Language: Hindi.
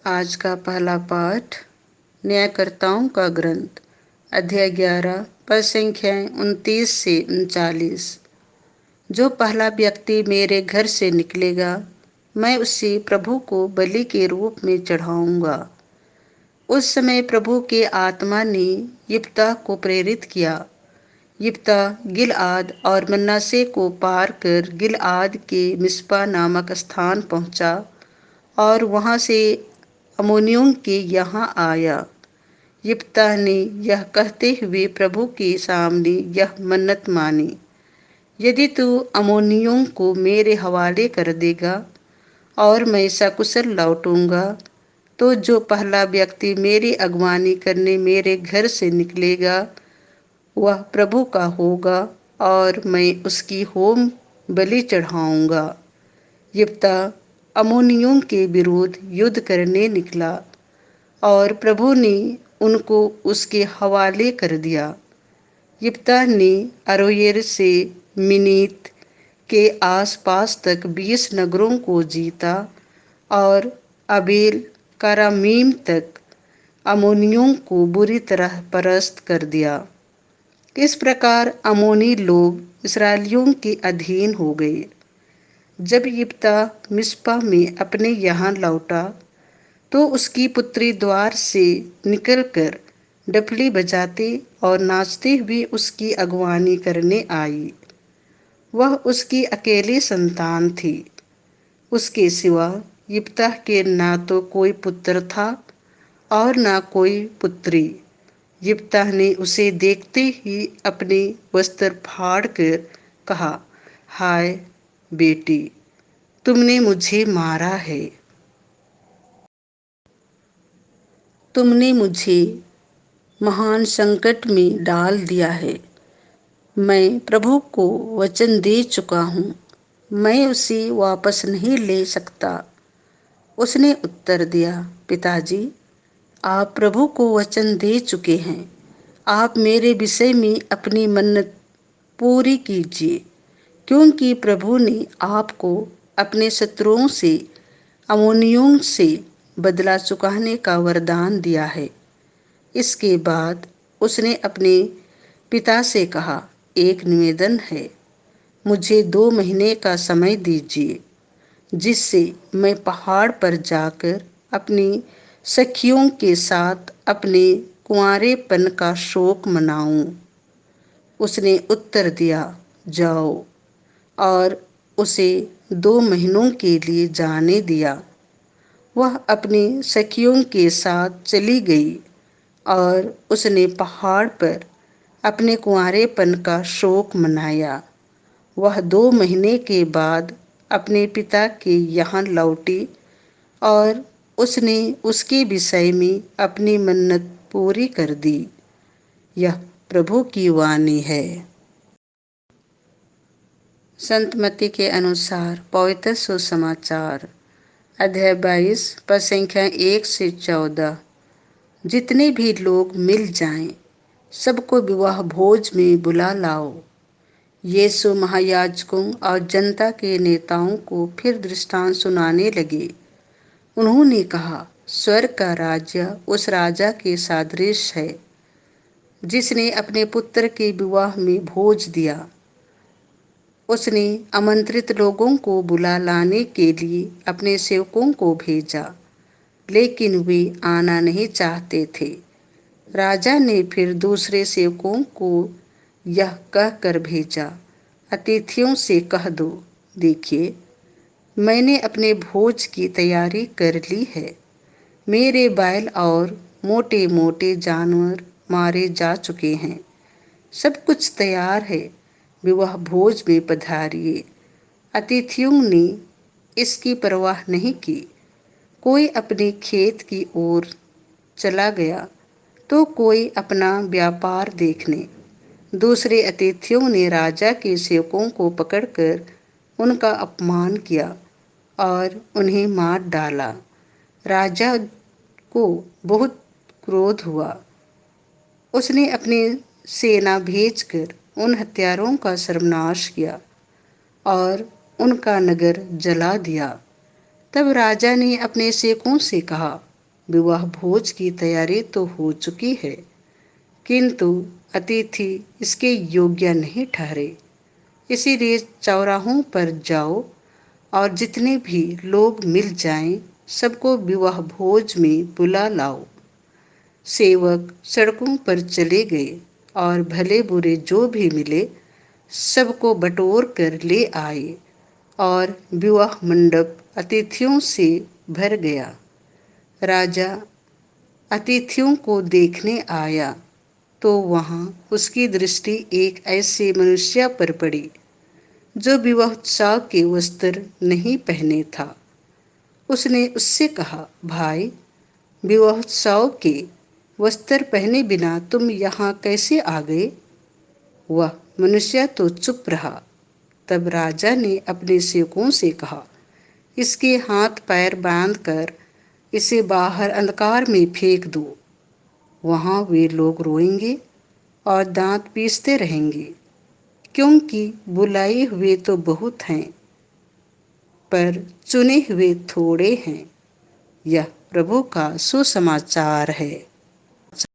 आज का पहला पाठ न्यायकर्ताओं का ग्रंथ अध्याय 11 पद संख्याएं 29 से 39। जो पहला व्यक्ति मेरे घर से निकलेगा मैं उसे प्रभु को बलि के रूप में चढ़ाऊंगा। उस समय प्रभु के आत्मा ने यिप्तह को प्रेरित किया। यिप्तह गिलआद और मनासे को पार कर गिलआद के मिस्पा नामक स्थान पहुंचा और वहां से अम्मोनियों के यहाँ आया। यिप्तह ने यह कहते हुए प्रभु के सामने यह मन्नत मानी, यदि तू अम्मोनियों को मेरे हवाले कर देगा और मैं सकुशल लौटूंगा, तो जो पहला व्यक्ति मेरी अगवानी करने मेरे घर से निकलेगा वह प्रभु का होगा और मैं उसकी होम बलि चढ़ाऊंगा। यिप्तह अम्मोनियों के विरुद्ध युद्ध करने निकला और प्रभु ने उनको उसके हवाले कर दिया। यिप्तह ने अरोएर से मिनीत के आसपास तक 20 नगरों को जीता और अबेल करामीम तक अम्मोनियों को बुरी तरह परास्त कर दिया। इस प्रकार अम्मोनी लोग इस्राएलियों के अधीन हो गए। जब यिप्तह मिस्पा में अपने यहाँ लौटा तो उसकी पुत्री द्वार से निकलकर डफली बजाते और नाचते हुए उसकी अगवानी करने आई। वह उसकी अकेली संतान थी। उसके सिवा यिप्तह के ना तो कोई पुत्र था और ना कोई पुत्री। यिप्तह ने उसे देखते ही अपने वस्त्र फाड़ कर कहा, हाय बेटी, तुमने मुझे मारा है। तुमने मुझे महान संकट में डाल दिया है। मैं प्रभु को वचन दे चुका हूँ, मैं उसे वापस नहीं ले सकता। उसने उत्तर दिया, पिताजी, आप प्रभु को वचन दे चुके हैं। आप मेरे विषय में अपनी मन्नत पूरी कीजिए, क्योंकि प्रभु ने आपको अपने शत्रुओं से अम्मोनियों से बदला चुकाने का वरदान दिया है। इसके बाद उसने अपने पिता से कहा, एक निवेदन है, मुझे 2 महीने का समय दीजिए, जिससे मैं पहाड़ पर जाकर अपनी सखियों के साथ अपने कुंवारेपन का शोक मनाऊं। उसने उत्तर दिया, जाओ, और उसे 2 महीनों के लिए जाने दिया। वह अपनी सखियों के साथ चली गई और उसने पहाड़ पर अपने कुंवारेपन का शोक मनाया। वह 2 महीने के बाद अपने पिता के यहाँ लौटी और उसने उसके विषय में अपनी मन्नत पूरी कर दी। यह प्रभु की वाणी है। संत मत्ती के अनुसार पवित्र सुसमाचार अध्याय 22 पद संख्या 1 से 14। जितने भी लोग मिल जाएं, सबको विवाह भोज में बुला लाओ। यीशु महायाजकों और जनता के नेताओं को फिर दृष्टांत सुनाने लगे। उन्होंने कहा, स्वर्ग का राज्य उस राजा के सादृश है जिसने अपने पुत्र के विवाह में भोज दिया। उसने आमंत्रित लोगों को बुला लाने के लिए अपने सेवकों को भेजा, लेकिन वे आना नहीं चाहते थे। राजा ने फिर दूसरे सेवकों को यह कहकर भेजा, अतिथियों से कह दो, देखिए, मैंने अपने भोज की तैयारी कर ली है। मेरे बैल और मोटे मोटे जानवर मारे जा चुके हैं। सब कुछ तैयार है, विवाह भोज में पधारिए। अतिथियों ने इसकी परवाह नहीं की। कोई अपने खेत की ओर चला गया तो कोई अपना व्यापार देखने। दूसरे अतिथियों ने राजा के सेवकों को पकड़कर उनका अपमान किया और उन्हें मार डाला। राजा को बहुत क्रोध हुआ। उसने अपनी सेना भेजकर उन हत्यारों का सर्वनाश किया और उनका नगर जला दिया। तब राजा ने अपने सेवकों से कहा, विवाह भोज की तैयारी तो हो चुकी है, किंतु अतिथि इसके योग्य नहीं ठहरे। इसीलिए चौराहों पर जाओ और जितने भी लोग मिल जाएं, सबको विवाह भोज में बुला लाओ। सेवक सड़कों पर चले गए और भले बुरे जो भी मिले सबको बटोर कर ले आए और विवाह मंडप अतिथियों से भर गया। राजा अतिथियों को देखने आया तो वहां उसकी दृष्टि एक ऐसे मनुष्य पर पड़ी जो विवाहोत्सव के वस्त्र नहीं पहने था। उसने उससे कहा, भाई, विवाहोत्सव के वस्त्र पहने बिना तुम यहाँ कैसे आ गए? वह मनुष्य तो चुप रहा। तब राजा ने अपने सेवकों से कहा, इसके हाथ पैर बांधकर इसे बाहर अंधकार में फेंक दो। वहां वे लोग रोएंगे और दांत पीसते रहेंगे, क्योंकि बुलाए हुए तो बहुत हैं, पर चुने हुए थोड़े हैं। यह प्रभु का सुसमाचार है।